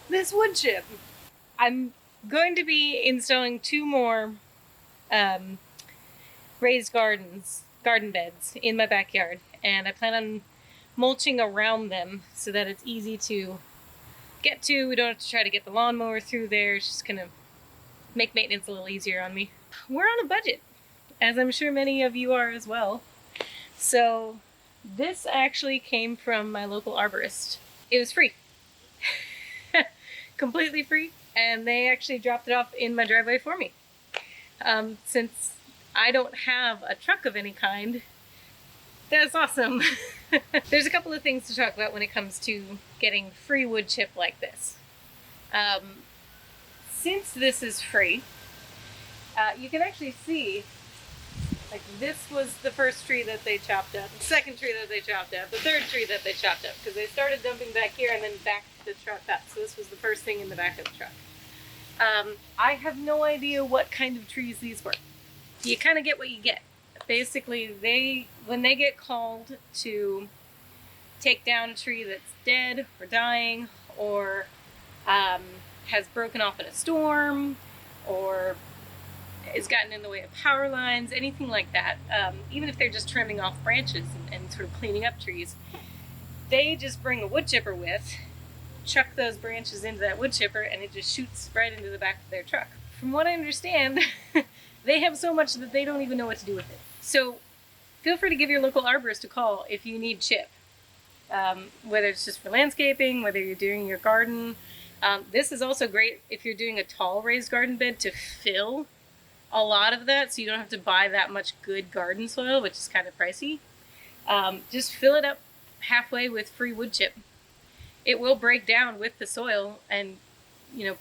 this wood chip. I'm going to be installing 2 more raised garden beds in my backyard, and I plan on mulching around them so that it's easy to get to. We don't have to try to get the lawnmower through there. It's just gonna make maintenance a little easier on me. We're on a budget, as I'm sure many of you are as well. So this actually came from my local arborist. It was free. Completely free, and they actually dropped it off in my driveway for me. Since I don't have a truck of any kind, that's awesome. There's a couple of things to talk about when it comes to getting free wood chip like this. Since this is free, you can actually see, like, this was the first tree that they chopped up, the second tree that they chopped up, the third tree that they chopped up, because they started dumping back here and then backed the truck up. So this was the first thing in the back of the truck. I have no idea what kind of trees these were. You kind of get what you get. Basically, when they get called to take down a tree that's dead or dying, or has broken off in a storm, or has gotten in the way of power lines, anything like that, even if they're just trimming off branches and sort of cleaning up trees, they just bring a wood chipper with, chuck those branches into that wood chipper, and it just shoots right into the back of their truck. From what I understand, they have so much that they don't even know what to do with it. So feel free to give your local arborist a call if you need chip, whether it's just for landscaping, whether you're doing your garden. This is also great if you're doing a tall raised garden bed to fill a lot of that, so you don't have to buy that much good garden soil, which is kind of pricey. Just fill it up halfway with free wood chip. It will break down with the soil and,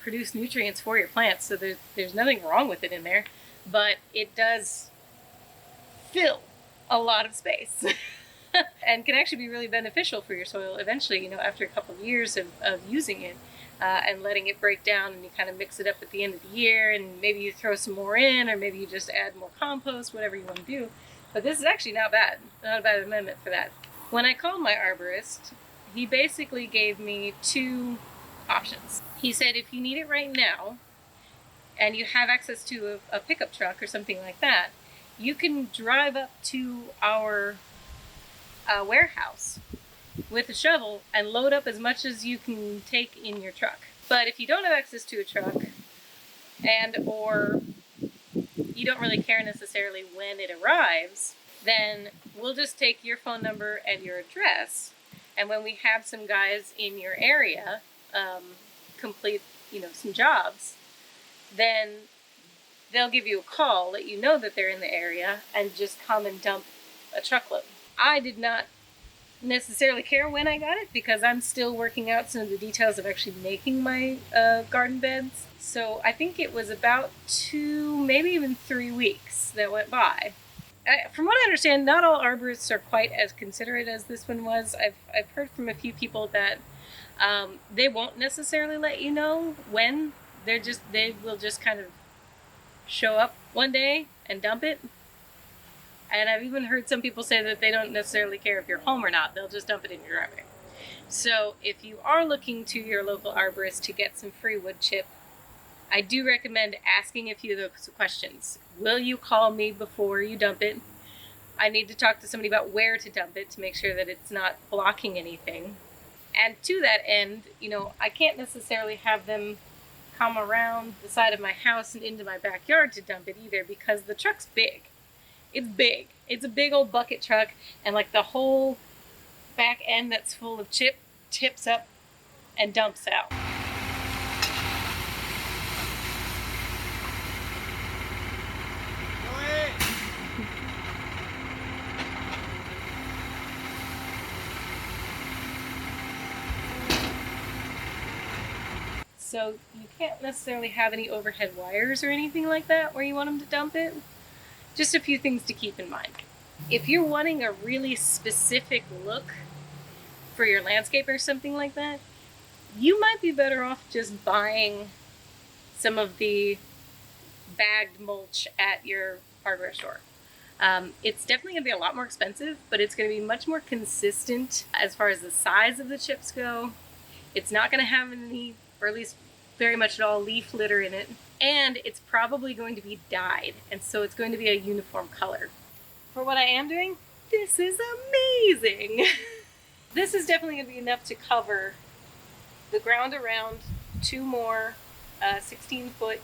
produce nutrients for your plants, so there's nothing wrong with it in there, but it does fill a lot of space and can actually be really beneficial for your soil eventually, after a couple of years of using it. And letting it break down, and you kind of mix it up at the end of the year, and maybe you throw some more in, or maybe you just add more compost, whatever you want to do. But this is actually not bad. Not a bad amendment for that. When I called my arborist, he basically gave me 2 options. He said, if you need it right now, and you have access to a pickup truck or something like that, you can drive up to our warehouse with a shovel and load up as much as you can take in your truck. But if you don't have access to a truck, or you don't really care necessarily when it arrives, then we'll just take your phone number and your address, and when we have some guys in your area complete some jobs, then they'll give you a call, let you know that they're in the area, and just come and dump a truckload. I did not necessarily care when I got it, because I'm still working out some of the details of actually making my garden beds. So I think it was about 2, maybe even 3 weeks that went by. From what I understand, not all arborists are quite as considerate as this one was. I've heard from a few people that they won't necessarily let you know when. They will just kind of show up one day and dump it. And I've even heard some people say that they don't necessarily care if you're home or not. They'll just dump it in your driveway. So if you are looking to your local arborist to get some free wood chip, I do recommend asking a few of those questions. Will you call me before you dump it? I need to talk to somebody about where to dump it to make sure that it's not blocking anything. And to that end, I can't necessarily have them come around the side of my house and into my backyard to dump it either, because the truck's big. It's big. It's a big old bucket truck, and like the whole back end that's full of chip tips up and dumps out. So you can't necessarily have any overhead wires or anything like that where you want them to dump it. Just a few things to keep in mind. If you're wanting a really specific look for your landscape or something like that, you might be better off just buying some of the bagged mulch at your hardware store. It's definitely going to be a lot more expensive, but it's going to be much more consistent as far as the size of the chips go. It's not going to have any or at least very much at all leaf litter in it. And it's probably going to be dyed, and so it's going to be a uniform color. For what I am doing, this is amazing! This is definitely going to be enough to cover the ground around 2 more 16-foot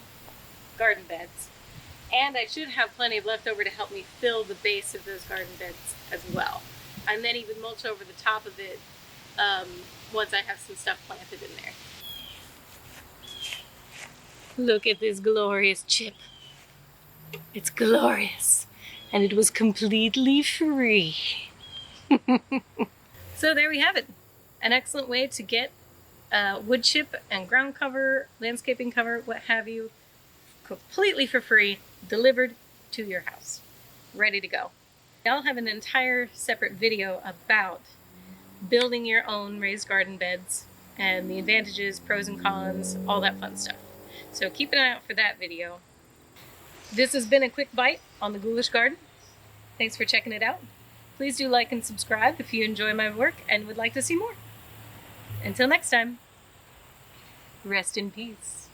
garden beds. And I should have plenty of left over to help me fill the base of those garden beds as well. And then even mulch over the top of it once I have some stuff planted in there. Look at this glorious chip. It's glorious. And it was completely free. So there we have it. An excellent way to get wood chip and ground cover, landscaping cover, what have you, completely for free, delivered to your house. Ready to go. I'll have an entire separate video about building your own raised garden beds and the advantages, pros and cons, all that fun stuff. So keep an eye out for that video. This has been a quick bite on the Ghoulish Garden. Thanks for checking it out. Please do like and subscribe if you enjoy my work and would like to see more. Until next time, rest in peace.